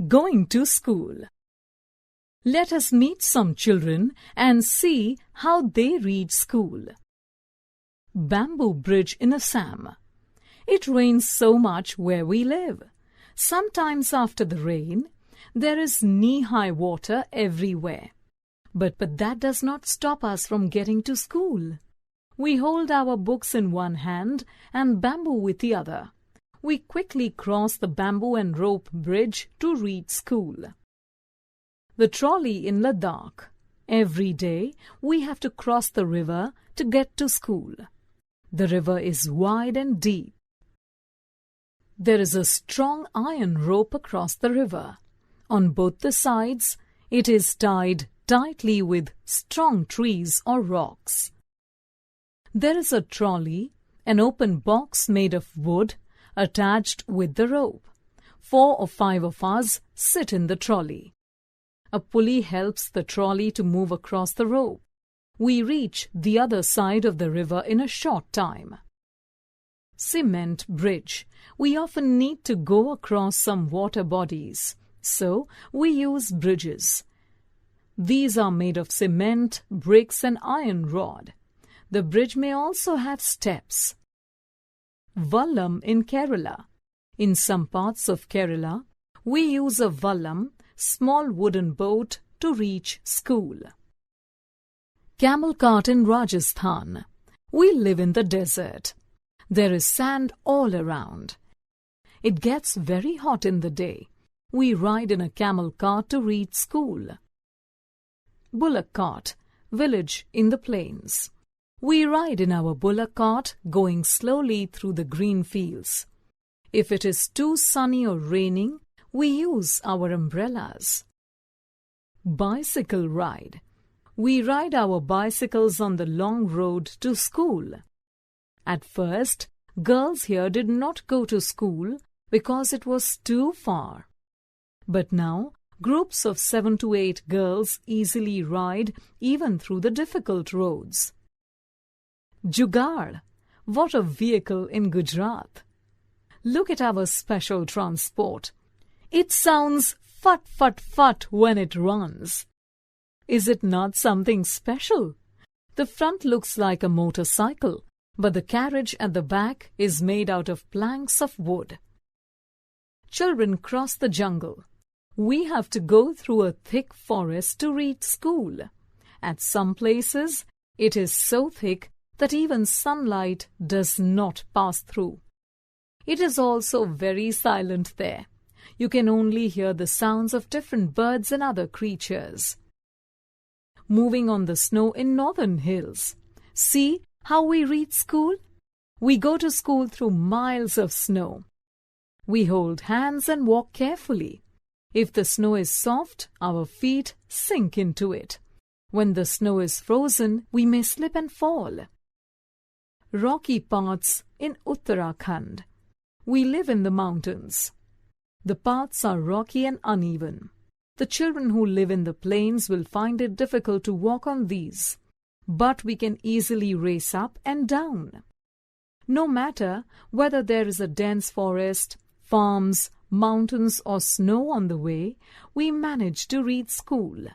Going to school. Let us meet some children and see how they read school. Bamboo bridge in Assam. It rains so much where we live. Sometimes after the rain, there is knee-high water everywhere. But that does not stop us from getting to school. We hold our books in one hand and bamboo with the other. We quickly cross the bamboo and rope bridge to reach school. The trolley in Ladakh. Every day we have to cross the river to get to school. The river is wide and deep. There is a strong iron rope across the river. On both the sides, it is tied tightly with strong trees or rocks. There is a trolley, an open box made of wood, attached with the rope. 4 or 5 of us sit in the trolley. A pulley helps the trolley to move across the rope. We reach the other side of the river in a short time. Cement bridge. We often need to go across some water bodies, so we use bridges. These are made of cement, bricks and iron rod. The bridge may also have steps. Vallam in Kerala. In some parts of Kerala, we use a vallam, small wooden boat, to reach school. Camel cart in Rajasthan. We live in the desert. There is sand all around. It gets very hot in the day. We ride in a camel cart to reach school. Bullock cart, village in the plains. We ride in our bullock cart going slowly through the green fields. If it is too sunny or raining, we use our umbrellas. Bicycle ride. We ride our bicycles on the long road to school. At first, girls here did not go to school because it was too far. But now, groups of 7 to 8 girls easily ride even through the difficult roads. Jugaad. What a vehicle in Gujarat. Look at our special transport. It sounds fut fut fut when it runs. Is it not something special? The front looks like a motorcycle, but the carriage at the back is made out of planks of wood. Children cross the jungle. We have to go through a thick forest to reach school. At some places, it is so thick that even sunlight does not pass through. It is also very silent there. You can only hear the sounds of different birds and other creatures. Moving on the snow in northern hills. See how we reach school? We go to school through miles of snow. We hold hands and walk carefully. If the snow is soft, our feet sink into it. When the snow is frozen, we may slip and fall. Rocky paths in Uttarakhand. We live in the mountains. The paths are rocky and uneven. The children who live in the plains will find it difficult to walk on these, but we can easily race up and down. No matter whether there is a dense forest, farms, mountains or snow on the way, we manage to reach school.